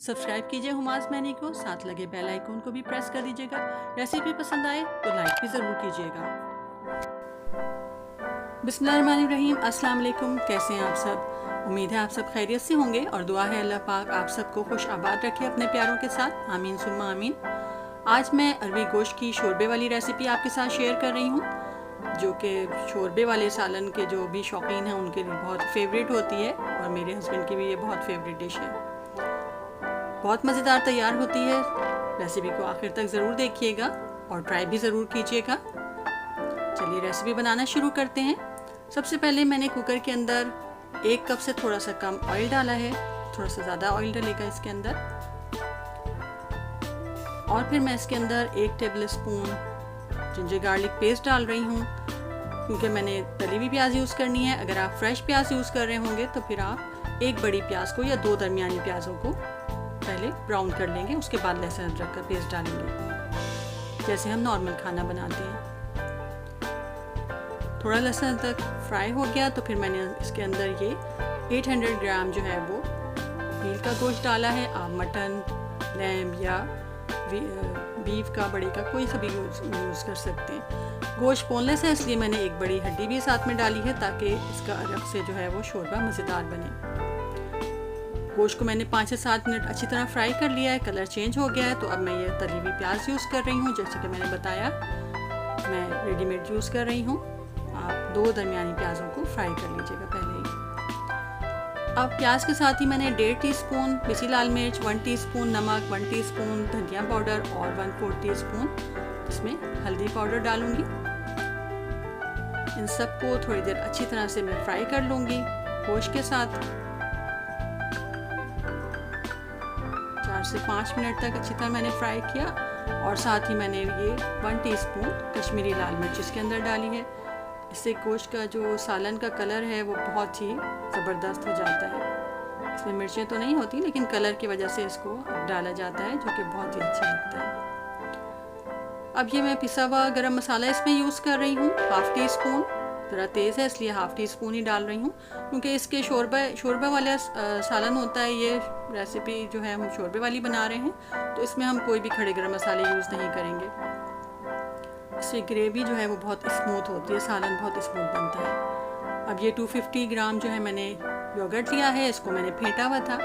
Subscribe कीजिए hummus many को, साथ लगे बेल आइकन को भी प्रेस कर दीजिएगा। रेसिपी पसंद आए तो लाइक भी ज़रूर कीजिएगा। बिस्मिल्लाहिर्रहमानिर्रहीम, अस्सलाम वालेकुम। कैसे हैं आप सब? उम्मीद है आप सब खैरियत से होंगे और दुआ है अल्लाह पाक आप सबको खुश आबाद रखे अपने प्यारों के साथ। आमीन सुम्मा आमीन। आज मैं अरवी गोश्त की शोरबे वाली रेसिपी आपके साथ शेयर कर रही हूँ, जो कि शोरबे वाले सालन के जो भी शौकीन हैं उनके लिए बहुत फेवरेट होती है और मेरे हस्बैंड की भी ये बहुत फेवरेट डिश है। बहुत मज़ेदार तैयार होती है। रेसिपी को आखिर तक ज़रूर देखिएगा और ट्राई भी ज़रूर कीजिएगा। चलिए रेसिपी बनाना शुरू करते हैं। सबसे पहले मैंने कुकर के अंदर 1 कप से थोड़ा सा कम ऑयल डाला है, थोड़ा सा ज़्यादा ऑयल डलेगा इसके अंदर। और फिर मैं इसके अंदर 1 table spoon ginger garlic paste डाल रही हूँ, क्योंकि मैंने तली हुई प्याज यूज़ करनी है। अगर आप फ्रेश प्याज यूज़ कर रहे होंगे तो फिर आप 1 बड़ी प्याज को या 2 दरमियानी प्याज़ों को पहले ब्राउन कर लेंगे, उसके बाद लहसुन अदरक का पेस्ट डालेंगे जैसे हम नॉर्मल खाना बनाते हैं। थोड़ा लहसुन अदरक फ्राई हो गया तो फिर मैंने इसके अंदर ये 800 ग्राम जो है वो मील का गोश्त डाला है। आप मटन, लैम्ब या बीफ का, बड़े का, कोई सा भी यूज़ कर सकते हैं। गोश्त बोनलेस है इसलिए मैंने 1 बड़ी हड्डी भी साथ में डाली है ताकि इसका अरक से जो है वो शोरबा मज़ेदार बने। गोश्त को मैंने 5 से 7 मिनट अच्छी तरह फ्राई कर लिया है, कलर चेंज हो गया है। तो अब मैं ये तली हुई प्याज यूज़ कर रही हूँ। जैसे कि मैंने बताया, मैं रेडीमेड यूज़ कर रही हूँ। आप 2 दरमियानी प्याज़ों को फ्राई कर लीजिएगा पहले ही। अब प्याज के साथ ही मैंने 1.5 टीस्पून पिसी लाल मिर्च, 1 टीस्पून नमक, 1 टीस्पून धनिया पाउडर और 1/4 टीस्पून इसमें हल्दी पाउडर डालूंगी। इन सबको थोड़ी देर अच्छी तरह से मैं फ्राई कर लूँगी गोश्त के साथ। 4 से 5 मिनट तक अच्छी तरह मैंने फ्राई किया और साथ ही मैंने ये 1 टीस्पून कश्मीरी लाल मिर्च इसके अंदर डाली है। इससे गोश्त का जो सालन का कलर है वो बहुत ही ज़बरदस्त हो जाता है। इसमें मिर्चें तो नहीं होती लेकिन कलर की वजह से इसको डाला जाता है, जो कि बहुत ही अच्छा लगता है। अब ये मैं पिसा हुआ गरम मसाला इसमें यूज़ कर रही हूँ, 1/2 टीस्पून। ज़रा तेज़ है इसलिए 1/2 टीस्पून ही डाल रही हूँ, क्योंकि इसके शोरबा वाला सालन होता है। ये रेसिपी जो है हम शोरबे वाली बना रहे हैं, तो इसमें हम कोई भी खड़े गरम मसाले यूज़ नहीं करेंगे। इससे ग्रेवी जो है वो बहुत स्मूथ होती है, सालन बहुत स्मूथ बनता है। अब ये 250 ग्राम जो है मैंने योगर्ट लिया है, इसको मैंने फेंटा हुआ था,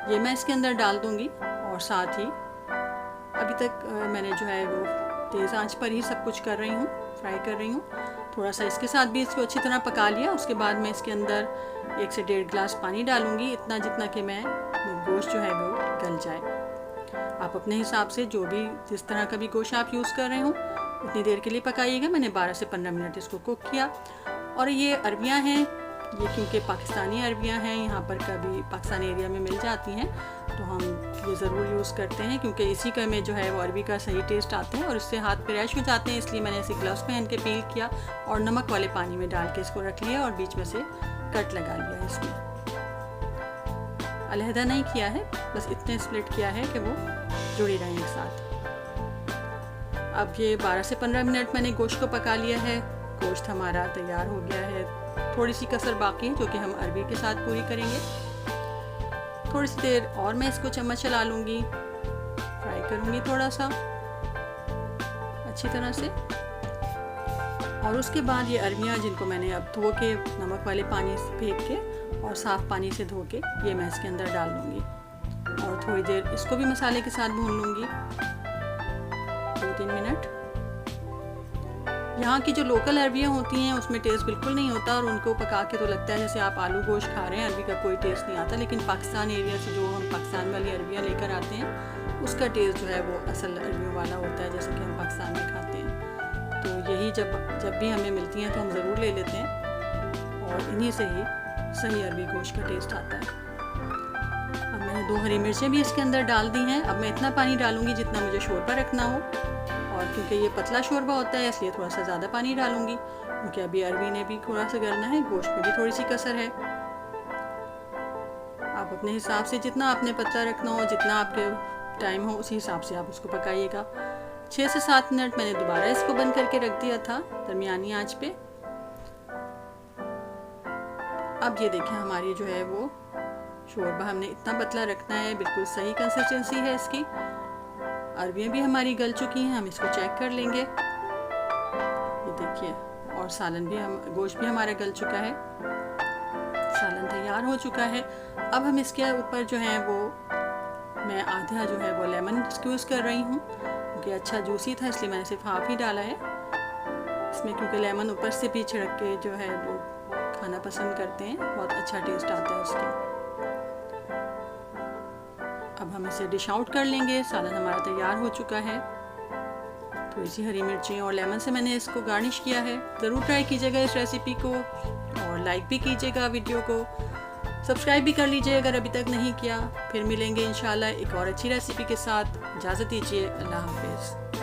ये मैं इसके अंदर डाल दूँगी। और साथ ही अभी तक मैंने जो है वो तेज़ आंच पर ही सब कुछ कर रही हूँ, फ्राई कर रही हूँ। थोड़ा सा इसके साथ भी इसको अच्छी तरह पका लिया। उसके बाद मैं इसके अंदर 1 से 1.5 गिलास पानी डालूँगी, इतना जितना कि मैं गोश्त जो है वो गल जाए। आप अपने हिसाब से जो भी जिस तरह का भी गोश्त आप यूज़ कर रहे हो उतनी देर के लिए पकाइएगा। मैंने 12 से 15 मिनट इसको कुक किया। और ये अरबियाँ हैं, ये क्योंकि पाकिस्तानी अरबियाँ हैं, यहाँ पर कभी पाकिस्तानी एरिया में मिल जाती हैं, तो हम ये ज़रूर यूज़ करते हैं, क्योंकि इसी का में जो है वो अरबी का सही टेस्ट आता है और इससे हाथ पे रैश हो जाते हैं। इसलिए मैंने इसे ग्लव्स पहन के पील किया और नमक वाले पानी में डाल के इसको रख लिया और बीच में से कट लगा लिया। इसमें अलहदा नहीं किया है, बस इतने स्प्लिट किया है कि वो जुड़ी रहें एक साथ। अब ये 12 से 15 मिनट मैंने गोश्त को पका लिया है। गोश्त हमारा तैयार हो गया है। थोड़ी सी कसर बाकी है जो कि हम अरबी के साथ पूरी करेंगे। थोड़ी सी देर और मैं इसको चम्मच चला लूँगी, फ्राई करूँगी थोड़ा सा अच्छी तरह से। और उसके बाद ये अरबियाँ जिनको मैंने अब धो के नमक वाले पानी से फेंक के और साफ़ पानी से धो के ये मैं इसके अंदर डाल लूँगी और थोड़ी देर इसको भी मसाले के साथ भून लूँगी, 2-3 मिनट। यहाँ की जो लोकल अरबियाँ होती हैं उसमें टेस्ट बिल्कुल नहीं होता और उनको पका के तो लगता है जैसे आप आलू गोश्त खा रहे हैं, अरबी का कोई टेस्ट नहीं आता। लेकिन पाकिस्तान एरिया से जो हम पाकिस्तान वाली अरबियाँ लेकर आते हैं उसका टेस्ट जो है वो असल अरबियों वाला होता है, जैसे कि हम पाकिस्तान में खाते हैं। तो यही जब भी हमें मिलती हैं तो हम ज़रूर ले लेते हैं और इन्हीं से ही सही अरबी गोश्त का टेस्ट आता है। अब मैंने 2 हरी मिर्चें भी इसके अंदर डाल दी हैं। अब मैं इतना पानी डालूँगी जितना मुझे शोरबा रखना हो, और क्योंकि ये पतला शोरबा होता है इसलिए थोड़ा सा ज़्यादा पानी डालूंगी, क्योंकि अभी अरबी ने भी थोड़ा सा गलना है, गोश्त में भी थोड़ी सी कसर है। आप अपने हिसाब से जितना आपने पतला रखना हो, जितना आपके टाइम हो, उसी हिसाब से आप उसको पकाइएगा। 6 से 7 मिनट मैंने दोबारा इसको बंद करके रख दिया था दरमियानी आंच पे। अब ये देखें हमारी जो है वो शोरबा हमने इतना पतला रखना है, बिल्कुल सही कंसिस्टेंसी है इसकी। अरबियाँ भी हमारी गल चुकी हैं, हम इसको चेक कर लेंगे। ये देखिए, और सालन भी गोश्त भी हमारा गल चुका है, सालन तैयार हो चुका है। अब हम इसके ऊपर जो है वो मैं आधा जो है वो लेमन स्क्यूज़ कर रही हूँ, क्योंकि अच्छा जूसी था इसलिए मैंने सिर्फ हाफ ही डाला है इसमें, क्योंकि लेमन ऊपर से भी छिड़क के जो है वो खाना पसंद करते हैं, बहुत अच्छा टेस्ट आता है उसका। अब हम इसे डिश आउट कर लेंगे। सालन हमारा तैयार हो चुका है। थोड़ी सी हरी मिर्ची और लेमन से मैंने इसको गार्निश किया है। ज़रूर ट्राई कीजिएगा इस रेसिपी को, और लाइक भी कीजिएगा वीडियो को, सब्सक्राइब भी कर लीजिए अगर अभी तक नहीं किया। फिर मिलेंगे इंशाल्लाह एक और अच्छी रेसिपी के साथ। इजाज़त दीजिए, अल्लाह हाफिज़।